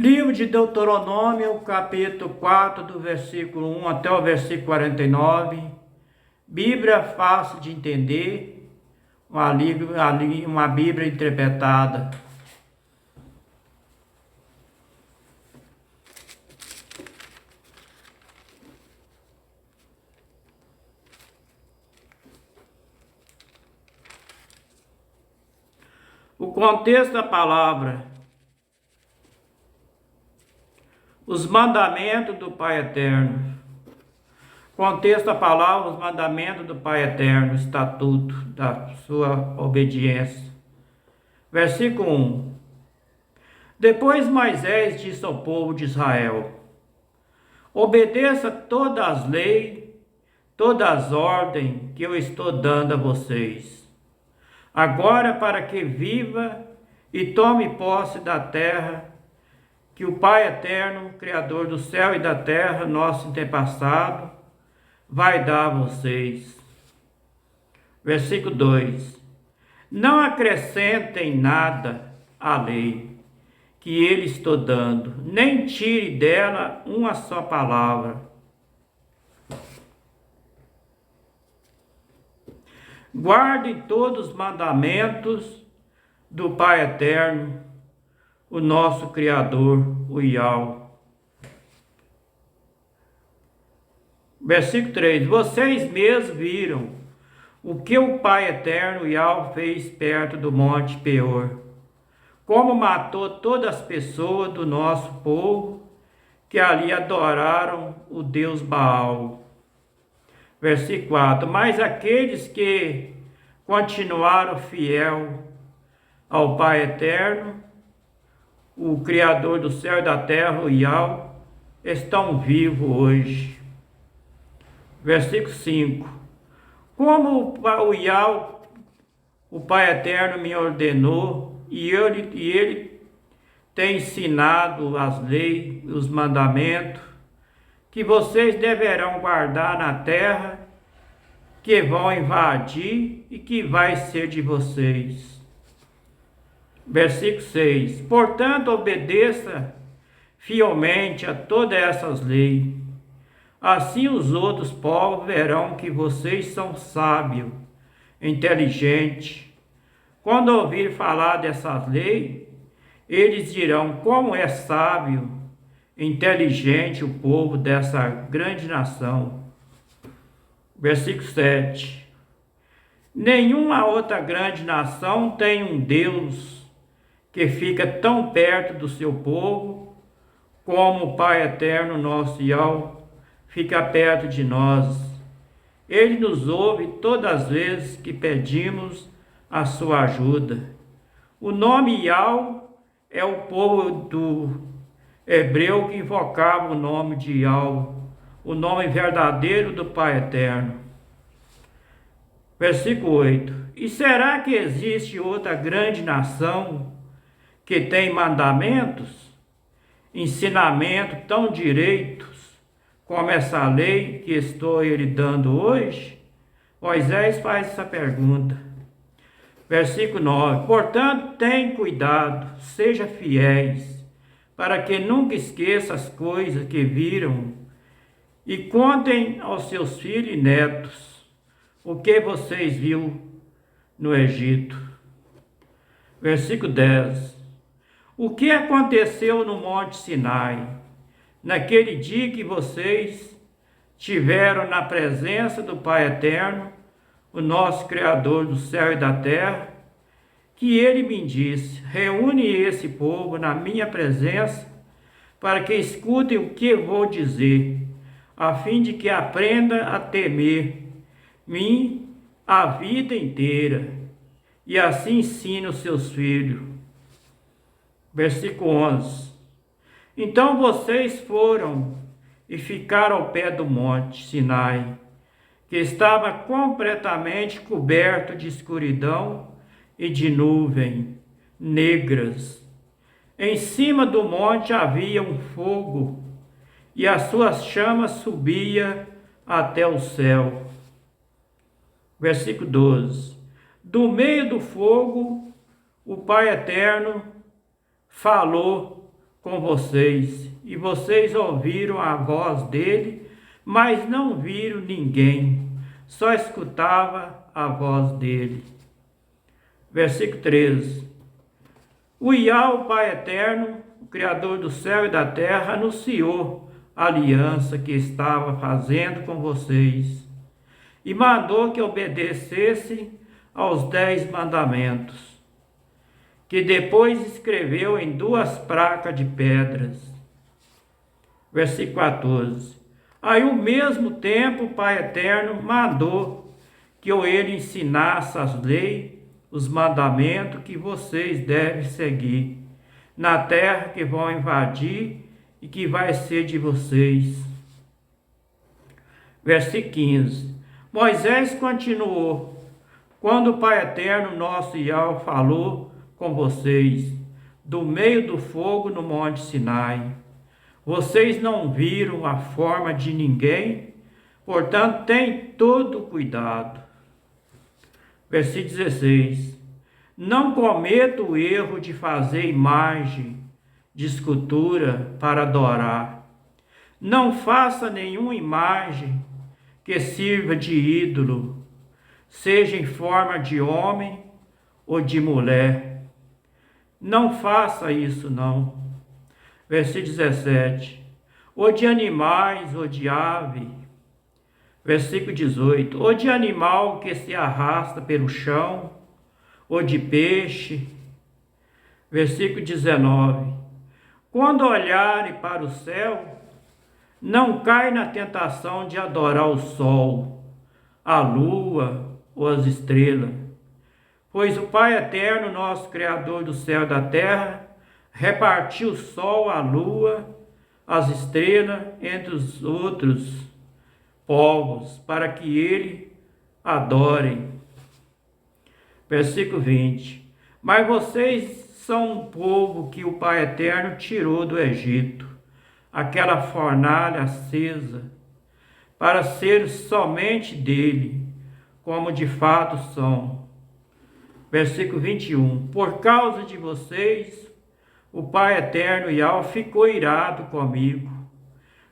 Livro de Deuteronômio, capítulo 4, do versículo 1 até o versículo 49. Bíblia fácil de entender, uma Bíblia interpretada. O contexto da palavra: os mandamentos do Pai Eterno. Contexto da palavra: os mandamentos do Pai Eterno, estatuto da sua obediência. Versículo 1. Depois Moisés disse ao povo de Israel: obedeça todas as leis, todas as ordens que eu estou dando a vocês. Agora, para que viva e tome posse da terra que o Pai Eterno, Criador do céu e da terra, nosso antepassado, vai dar a vocês. Versículo 2. Não acrescentem nada à lei que ele estou dando, nem tire dela uma só palavra. Guardem todos os mandamentos do Pai Eterno, o nosso Criador, o Yahweh. Versículo 3. Vocês mesmos viram o que o Pai Eterno, Yahweh, fez perto do Monte Peor, como matou todas as pessoas do nosso povo que ali adoraram o Deus Baal. Versículo 4. Mas aqueles que continuaram fiel ao Pai Eterno, o Criador do céu e da terra, o Yahweh, estão vivos hoje. Versículo 5. Como o Yahweh, o Pai Eterno, me ordenou, e ele tem ensinado as leis, os mandamentos, que vocês deverão guardar na terra, que vão invadir e que vai ser de vocês. Versículo 6. Portanto, obedeça fielmente a todas essas leis. Assim os outros povos verão que vocês são sábios, inteligentes. Quando ouvir falar dessas leis, eles dirão: como é sábio, inteligente o povo dessa grande nação. Versículo 7. Nenhuma outra grande nação tem um Deus que fica tão perto do seu povo como o Pai Eterno, nosso Yahweh, fica perto de nós. Ele nos ouve todas as vezes que pedimos a sua ajuda. O nome Yahweh é o povo do hebreu que invocava o nome de Yahweh, o nome verdadeiro do Pai Eterno. Versículo 8. E será que existe outra grande nação que tem mandamentos, ensinamentos tão direitos como essa lei que estou lhe dando hoje? Moisés faz essa pergunta. Versículo 9. Portanto, tenham cuidado, sejam fiéis, para que nunca esqueça as coisas que viram, e contem aos seus filhos e netos o que vocês viram no Egito. Versículo 10. O que aconteceu no Monte Sinai, naquele dia que vocês tiveram na presença do Pai Eterno, o nosso Criador do céu e da terra, que ele me disse: reúne esse povo na minha presença, para que escutem o que vou dizer, a fim de que aprenda a temer mim a vida inteira, e assim ensine os seus filhos. Versículo 11. Então vocês foram e ficaram ao pé do monte Sinai, que estava completamente coberto de escuridão e de nuvem negras. Em cima do monte havia um fogo, e as suas chamas subiam até o céu. Versículo 12. Do meio do fogo, o Pai Eterno falou com vocês, e vocês ouviram a voz dele, mas não viram ninguém, só escutava a voz dele. Versículo 13. O Iá, o Pai Eterno, o Criador do céu e da terra, anunciou a aliança que estava fazendo com vocês e mandou que obedecessem aos 10 mandamentos, que depois escreveu em 2 placas de pedras. Versículo 14. Aí, ao mesmo tempo, o Pai Eterno mandou que eu ele ensinasse as leis, os mandamentos que vocês devem seguir na terra que vão invadir e que vai ser de vocês. Versículo 15. Moisés continuou: quando o Pai Eterno, nosso Iá, falou com vocês do meio do fogo no Monte Sinai, vocês não viram a forma de ninguém, portanto, tenham todo cuidado. Versículo 16. Não cometa o erro de fazer imagem de escultura para adorar. Não faça nenhuma imagem que sirva de ídolo, seja em forma de homem ou de mulher. Não faça isso, não. Versículo 17. Ou de animais, ou de ave. Versículo 18. Ou de animal que se arrasta pelo chão, ou de peixe. Versículo 19. Quando olharem para o céu, não cai na tentação de adorar o sol, a lua ou as estrelas, pois o Pai Eterno, nosso Criador do céu e da terra, repartiu o sol, a lua, as estrelas entre os outros povos, para que ele adorem. Versículo 20. Mas vocês são um povo que o Pai Eterno tirou do Egito, aquela fornalha acesa, para ser somente dele, como de fato são. Versículo 21. Por causa de vocês, o Pai Eterno, Iá, ficou irado comigo.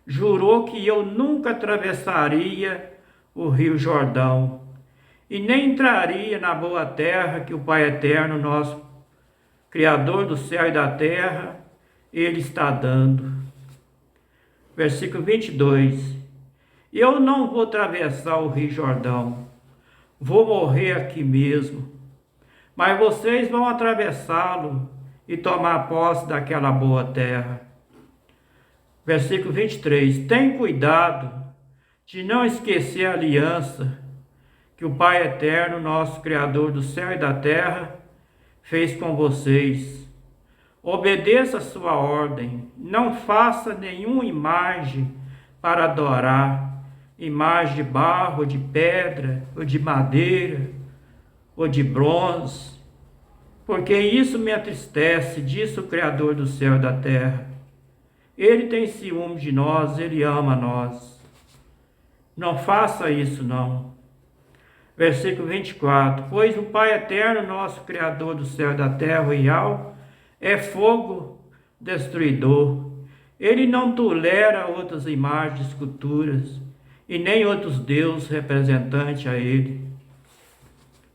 Jurou que eu nunca atravessaria o rio Jordão e nem entraria na boa terra que o Pai Eterno, nosso Criador do céu e da terra, ele está dando. Versículo 22. Eu não vou atravessar o rio Jordão, vou morrer aqui mesmo, mas vocês vão atravessá-lo e tomar posse daquela boa terra. Versículo 23. Tem cuidado de não esquecer a aliança que o Pai Eterno, nosso Criador do céu e da terra, fez com vocês. Obedeça a sua ordem, não faça nenhuma imagem para adorar, imagem de barro, de pedra, ou de madeira, ou de bronze, porque isso me entristece, disse o Criador do céu e da terra. Ele tem ciúme de nós, ele ama nós. Não faça isso, não. Versículo 24. Pois o Pai Eterno, nosso Criador do céu e da terra, o Iá, é fogo destruidor. Ele não tolera outras imagens de esculturas e nem outros deuses representantes a ele.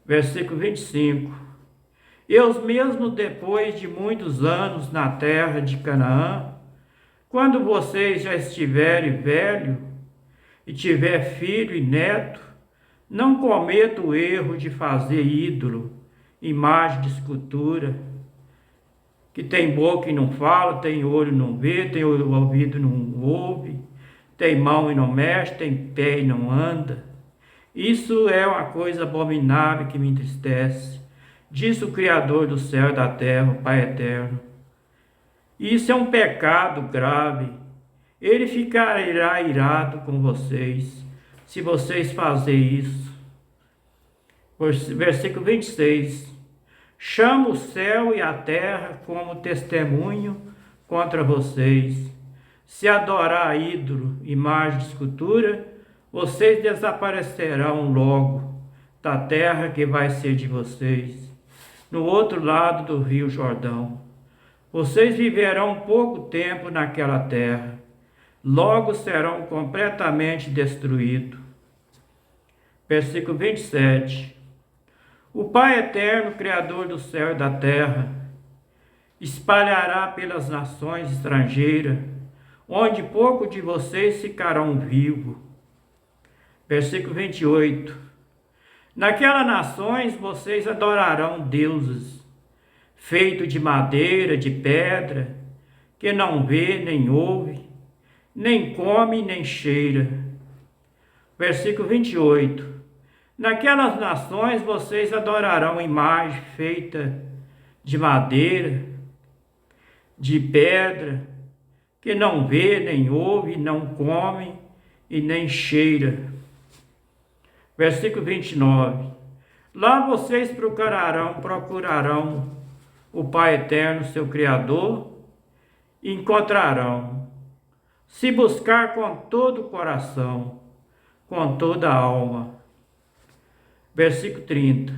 Versículo 25. Eu mesmo, depois de muitos anos na terra de Canaã, quando vocês já estiverem velho e tiver filho e neto, não cometa o erro de fazer ídolo, imagem de escultura, que tem boca e não fala, tem olho e não vê, tem ouvido e não ouve, tem mão e não mexe, tem pé e não anda. Isso é uma coisa abominável que me entristece, diz o Criador do céu e da terra, o Pai Eterno. Isso é um pecado grave. Ele ficará irado com vocês, se vocês fazerem isso. Versículo 26. Chamo o céu e a terra como testemunho contra vocês. Se adorar ídolo, imagem de escultura, vocês desaparecerão logo da terra que vai ser de vocês, no outro lado do rio Jordão. Vocês viverão pouco tempo naquela terra, logo serão completamente destruídos. Versículo 27. O Pai eterno, Criador do céu e da terra, espalhará pelas nações estrangeiras, onde pouco de vocês ficarão vivos. Versículo 28. Naquelas nações vocês adorarão deuses, feitos de madeira, de pedra, que não vê, nem ouve, nem come, nem cheira. Versículo 28. Naquelas nações vocês adorarão imagem feita de madeira, de pedra, que não vê, nem ouve, não come e nem cheira. Versículo 29. Lá vocês procurarão o Pai eterno, seu Criador, e encontrarão, se buscar com todo o coração, com toda a alma. Versículo 30.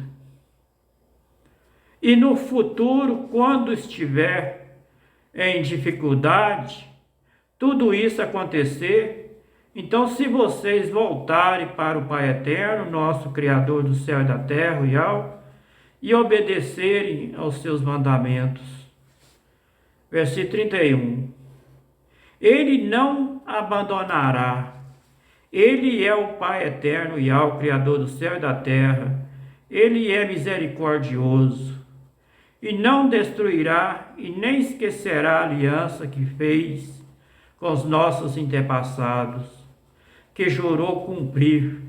E no futuro, quando estiver em dificuldade, tudo isso acontecer, então se vocês voltarem para o Pai eterno, nosso Criador do céu e da terra, Yahweh, e obedecerem aos seus mandamentos. Versículo 31. Ele não abandonará. Ele é o Pai eterno, Yahweh, Criador do céu e da terra. Ele é misericordioso e não destruirá e nem esquecerá a aliança que fez com os nossos antepassados, que jurou cumprir.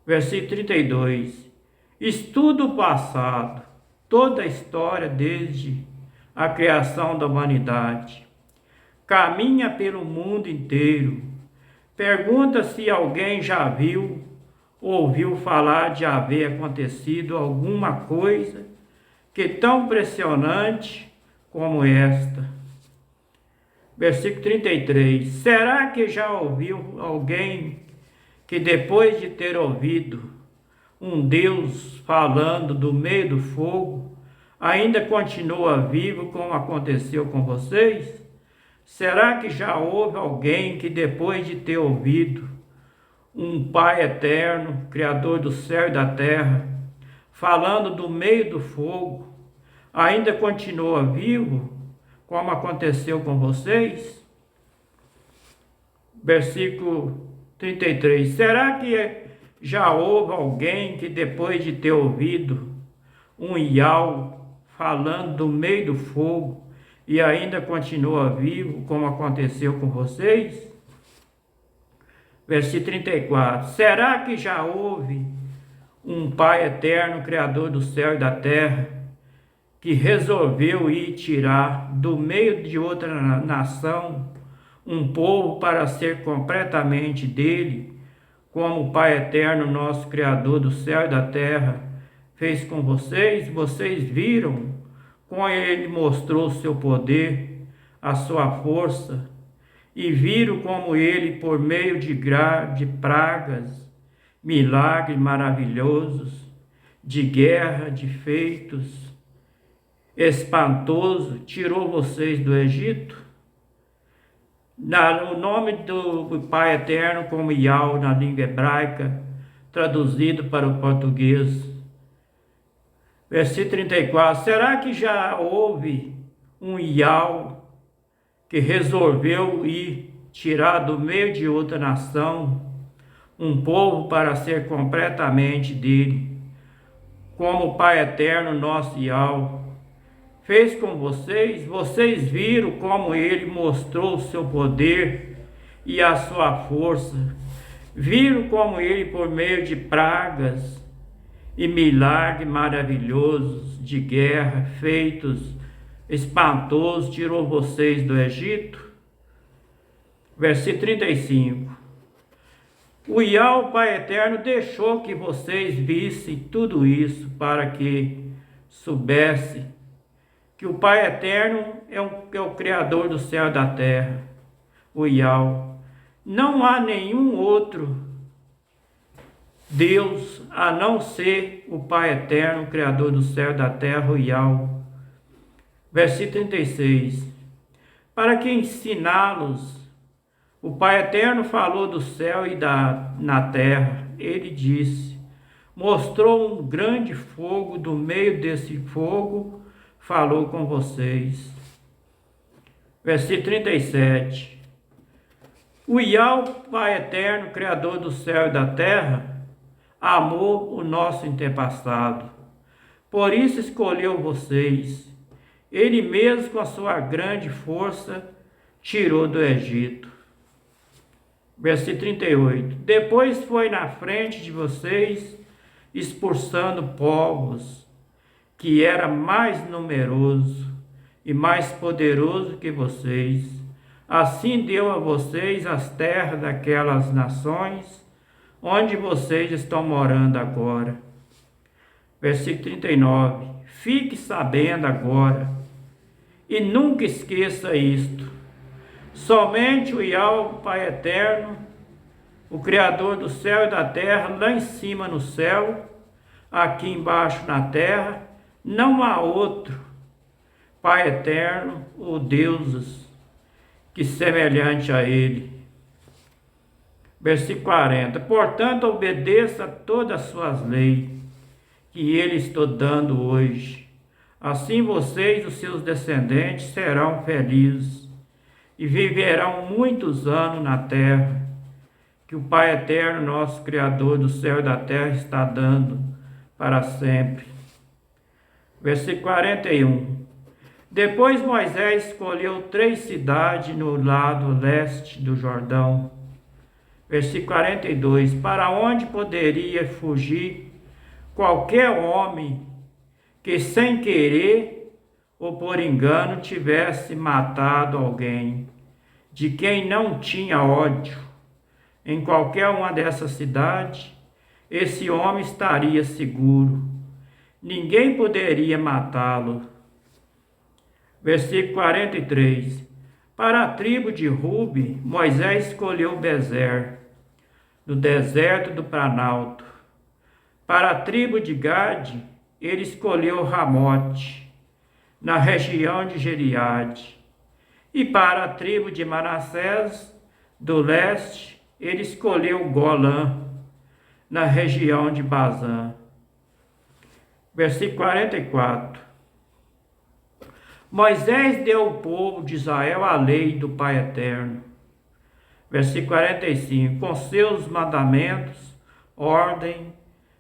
Versículo 32. Estuda o passado, toda a história desde a criação da humanidade. Caminha pelo mundo inteiro. Pergunta se alguém já viu, ouviu falar de haver acontecido alguma coisa que tão impressionante como esta. Versículo 33. Será que já ouviu alguém que depois de ter ouvido um Deus falando do meio do fogo, ainda continua vivo como aconteceu com vocês? Será que já houve alguém que depois de ter ouvido um Pai eterno, Criador do céu e da terra, falando do meio do fogo, ainda continua vivo como aconteceu com vocês? Versículo 33. Será que já houve alguém que depois de ter ouvido um Yahweh falando do meio do fogo e ainda continua vivo, como aconteceu com vocês? Versículo 34. Será que já houve um Pai eterno, Criador do céu e da terra, que resolveu ir tirar do meio de outra nação um povo para ser completamente dele, como o Pai eterno, nosso Criador do céu e da terra, fez com vocês? Vocês viram como ele mostrou o seu poder, a sua força, e viram como ele, por meio de pragas, milagres maravilhosos, de guerra, de feitos espantoso, tirou vocês do Egito? O nome do Pai eterno como Yahweh na língua hebraica, traduzido para o português. Versículo 34. Será que já houve um Yahweh que resolveu ir tirar do meio de outra nação um povo para ser completamente dele, como o Pai eterno, nosso Yahweh, fez com vocês? Vocês viram como ele mostrou o seu poder e a sua força. Viram como ele, por meio de pragas e milagres maravilhosos de guerra, feitos espantosos, tirou vocês do Egito? Versículo 35. O Yahweh, Pai eterno, deixou que vocês vissem tudo isso para que soubessem que o Pai eterno é o Criador do céu e da terra, o Yahweh. Não há nenhum outro Deus a não ser o Pai eterno, Criador do céu e da terra, o Yahweh. Versículo 36. Para que ensiná-los, o Pai Eterno falou do céu e na terra. Ele disse, mostrou um grande fogo, do meio desse fogo falou com vocês. Versículo 37. O Yahweh, Pai Eterno, Criador do céu e da terra, amou o nosso antepassado. Por isso escolheu vocês. Ele mesmo, com a sua grande força, tirou do Egito. Versículo 38. Depois foi na frente de vocês, expulsando povos, que era mais numeroso e mais poderoso que vocês. Assim deu a vocês as terras daquelas nações, onde vocês estão morando agora. Versículo 39. Fique sabendo agora, e nunca esqueça isto. Somente o Yahweh, Pai Eterno, o Criador do céu e da terra, lá em cima no céu, aqui embaixo na terra, não há outro Pai Eterno ou deuses que semelhante a Ele. Versículo 40. Portanto, obedeça a todas as suas leis, que Ele está dando hoje. Assim vocês e os seus descendentes serão felizes e viverão muitos anos na terra, que o Pai Eterno, nosso Criador do céu e da terra, está dando para sempre. Versículo 41. Depois Moisés escolheu 3 cidades no lado leste do Jordão. Versículo 42. Para onde poderia fugir qualquer homem que sem querer ou por engano tivesse matado alguém, de quem não tinha ódio. Em qualquer uma dessas cidades, esse homem estaria seguro. Ninguém poderia matá-lo. Versículo 43. Para a tribo de Rubi, Moisés escolheu Bezer, no deserto do Planalto. Para a tribo de Gade, ele escolheu Ramote, na região de Gileade. E para a tribo de Manassés, do leste, ele escolheu Golã, na região de Bazã. Versículo 44. Moisés deu ao povo de Israel a lei do Pai Eterno. Versículo 45. Com seus mandamentos, ordem,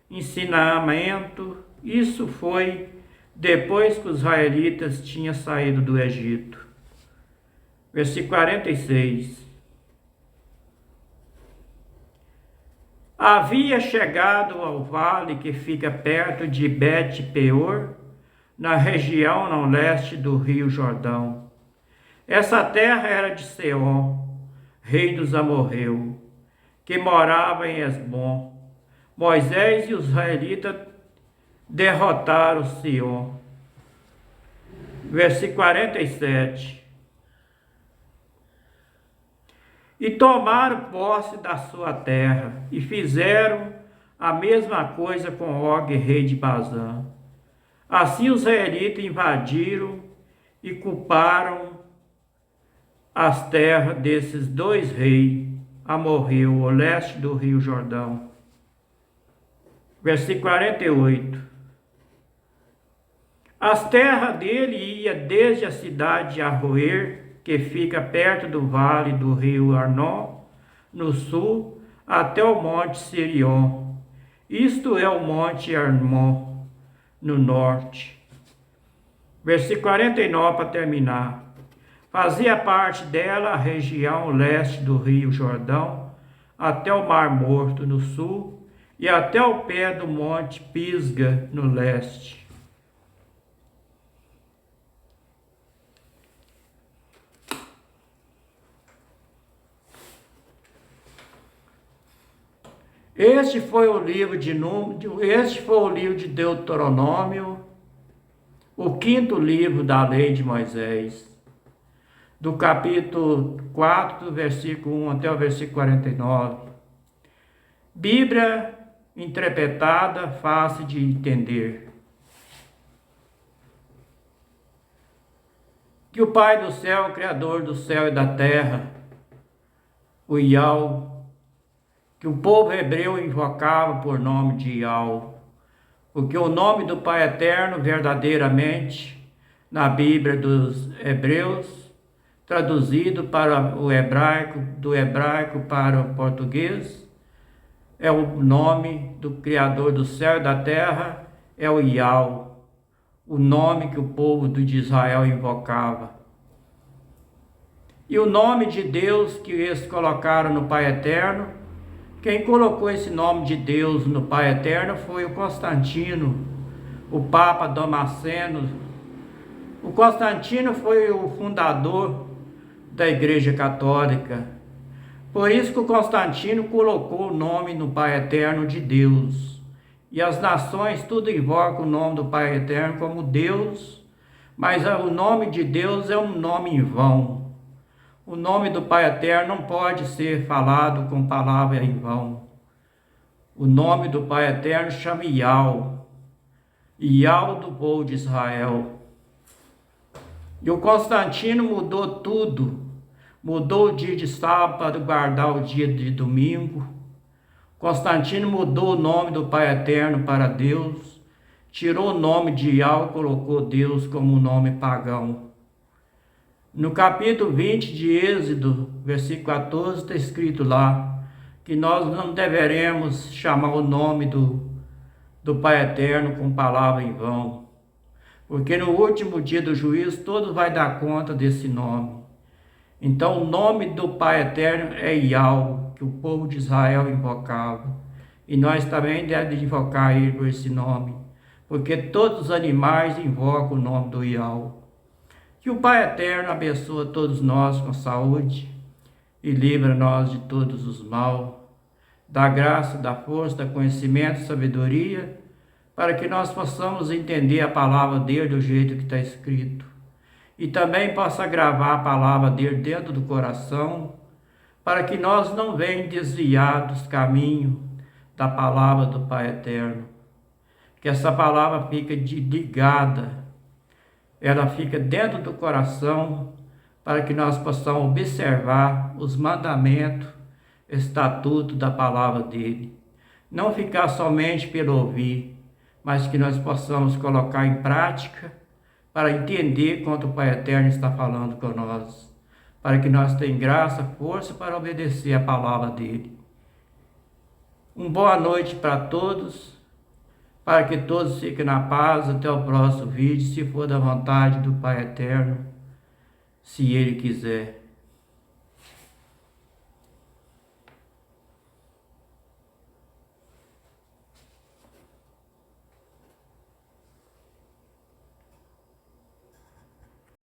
ensinamento. Isso foi depois que os israelitas tinham saído do Egito. Versículo 46. Havia chegado ao vale que fica perto de Bet-peor, na região no leste do rio Jordão. Essa terra era de Seom, rei dos amorreus, que morava em Esbom. Moisés e os israelitas derrotaram Sion. Versículo 47. E tomaram posse da sua terra, e fizeram a mesma coisa com Og, rei de Bazã. Assim os israelitas invadiram e culparam as terras desses 2 reis, amorreu, ao leste do rio Jordão. Versículo 48. As terras dele iam desde a cidade de Arroer, que fica perto do vale do rio Arnon, no sul, até o monte Sirion. Isto é o monte Hermon, no norte. Versículo 49 para terminar. Fazia parte dela a região leste do rio Jordão, até o Mar Morto no sul, e até o pé do monte Pisga no leste. Este foi o livro de Deuteronômio, o 5º livro da lei de Moisés, do capítulo 4, do versículo 1 até o versículo 49. Bíblia interpretada, fácil de entender. que o Pai do céu, o Criador do céu e da terra, o Iau, que o povo hebreu invocava por nome de Iau, porque o nome do Pai Eterno, verdadeiramente, na Bíblia dos Hebreus, traduzido para o hebraico, do hebraico para o português, é o nome do Criador do céu e da terra, é o Iau, o nome que o povo de Israel invocava. E o nome de Deus que eles colocaram no Pai Eterno, quem colocou esse nome de Deus no Pai Eterno foi o Constantino, o Papa Damasceno. O Constantino foi o fundador da Igreja Católica. Por isso que o Constantino colocou o nome no Pai Eterno de Deus. E as nações tudo invocam o nome do Pai Eterno como Deus, mas o nome de Deus é um nome em vão. O nome do Pai Eterno não pode ser falado com palavra em vão. O nome do Pai Eterno chama Iau, Iau do povo de Israel. E o Constantino mudou tudo, mudou o dia de sábado para guardar o dia de domingo. Constantino mudou o nome do Pai Eterno para Deus, tirou o nome de Iau e colocou Deus como um nome pagão. No capítulo 20 de Êxodo, versículo 14, está escrito lá que nós não deveremos chamar o nome do Pai Eterno com palavra em vão, porque no último dia do juízo todos vai dar conta desse nome. Então o nome do Pai Eterno é Iau, que o povo de Israel invocava, e nós também devemos invocar ele por esse nome, porque todos os animais invocam o nome do Iau. Que o Pai Eterno abençoe todos nós com saúde e livra nós de todos os mal, da graça, da força, da conhecimento, sabedoria, para que nós possamos entender a palavra dele do jeito que está escrito. E também possa gravar a palavra dele dentro do coração, para que nós não venhamos desviar dos caminhos da palavra do Pai Eterno. Que essa palavra fique ligada, ela fica dentro do coração, para que nós possamos observar os mandamentos, estatutos da palavra dele. Não ficar somente pelo ouvir, mas que nós possamos colocar em prática, para entender quanto o Pai Eterno está falando com nós, para que nós tenhamos graça, força para obedecer a palavra dele. Uma boa noite para todos, para que todos fiquem na paz. Até o próximo vídeo, se for da vontade do Pai Eterno, se Ele quiser.